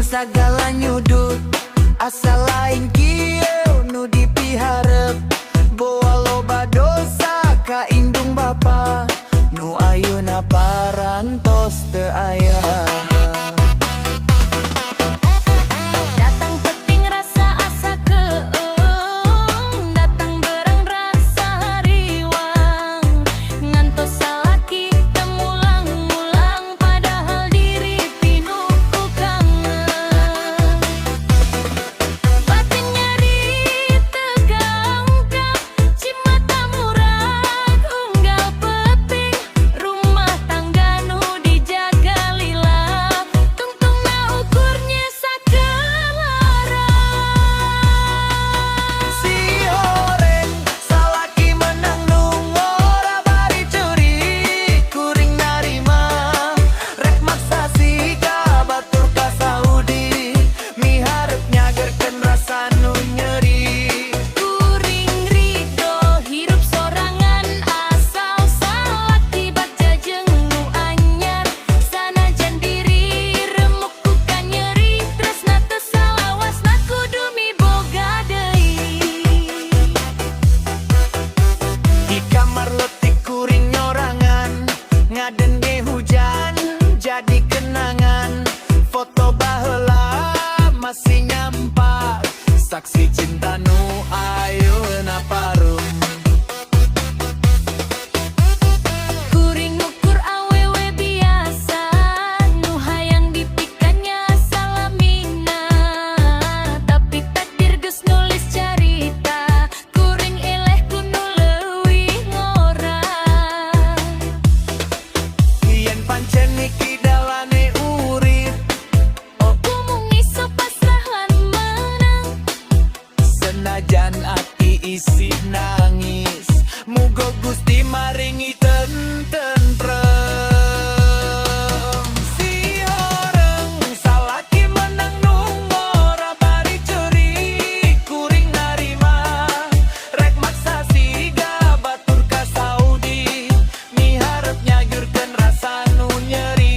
sagala nyudut. Asal lain kieu nu dipiharep, boa loba dosa ka indung bapa, nu ayeuna parantos teu aya. Saksi cinta nu ayeuna parum. Kuring ngukur awewe biasa, nu hayang dipikannya salamina. Tapi takdir geus nulis carita, kuring eleh kudu leuwih ngora. Yen pancen niki dalane urip, Kumung iso pasrah lan menang. senajan ati isi nangis, muga Gusti maringi tentrem. Si horeng salaki menang nu ngora bari ceuri, kuring narima rek maksa siga batur ka Saudi, miharep nyagurkeun rasa nu nyeri.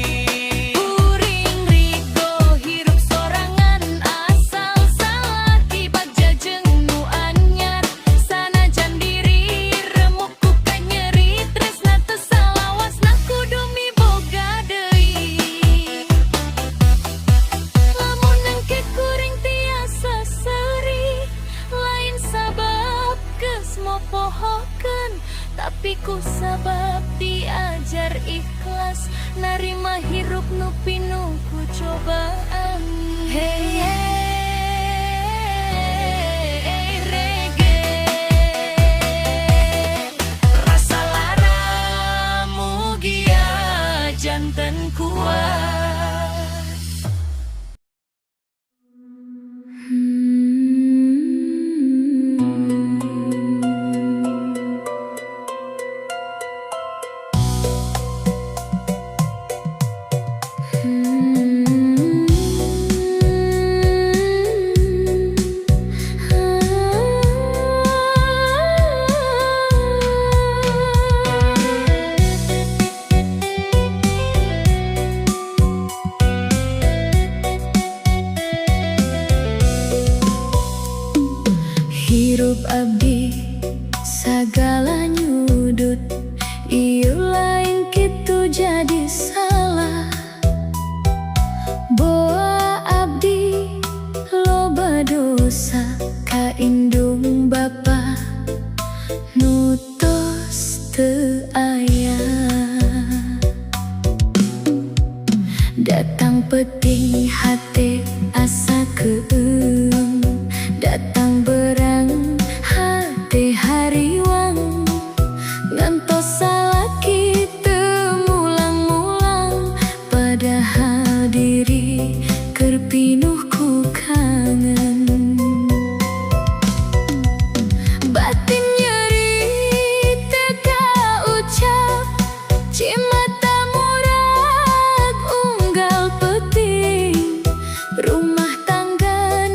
Kuring rigo hirup sorangan, asal salaki bagja jeung nu anyar. Sanajan diri remuk ku ka nyeri, tresna teu salawasna kudu miboga deui. Lamun engke kuring tiasa seuri, lain sabab geus mopohokeun, tapi ku sabab diajar ikhlas, narima hirup nu pinuh ku cobaan. Hey, hey, reggae, rasa lara mugia janten kuat. Hirup abdi sagala nyudut, ieu lain kitu jadi salah. Boa abdi loba dosa ka indung bapa, nu tos teu aya. Datang peuting hate asa keung, datang berang hate hariwang, ngantos salaki teu mulang-mulang, padahal diri keur pinuh ku kangen. Batin nyeri teu kaucap, cimata murag unggal peuting, rumah tangga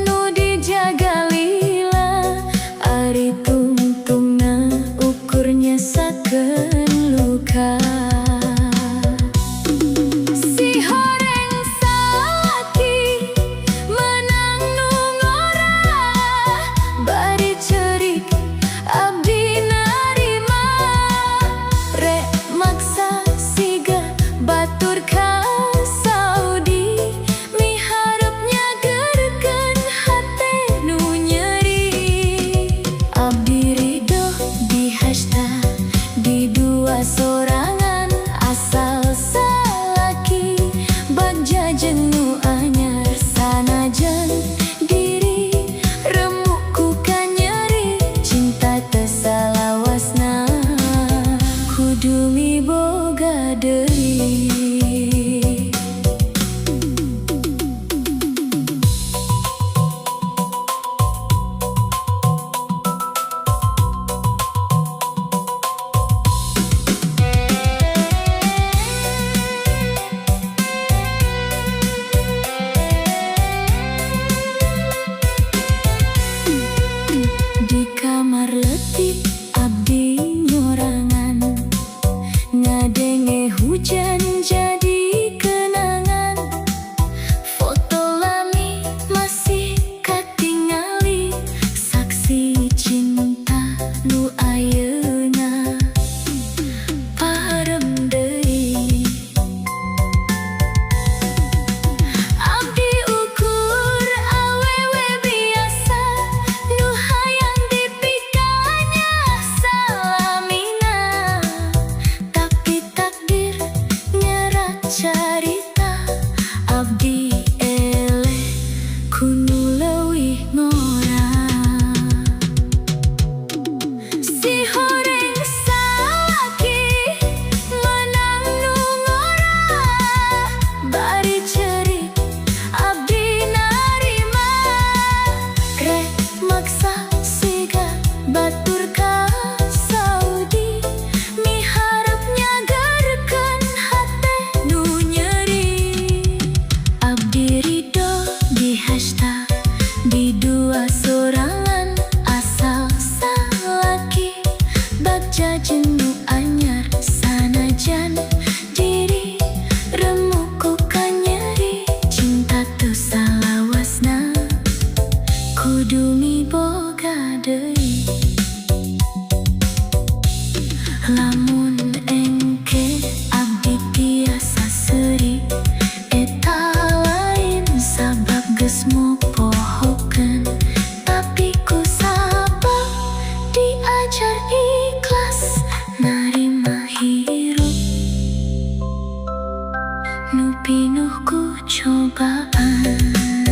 abdi ele kudu leuwih ngora. Si horeng salaki menang nu ngora, bari cerik abdi narima. Rek maksa siga batur ka Saudi, miharep nyagerkeun hate nu nyeri. Abdi ridho di hashtag di dua sorangan asal salaki, bagja jenuh anyar sanajan diri remuku ka nyeri. Cinta tu salawasna kudu miboga deui. Lamun engke abdi biasa seuri, eta lain sabab geus mopohokeun. Tapi ku sabab diajar ikhlas narima hirup nu pinuh ku cobaan.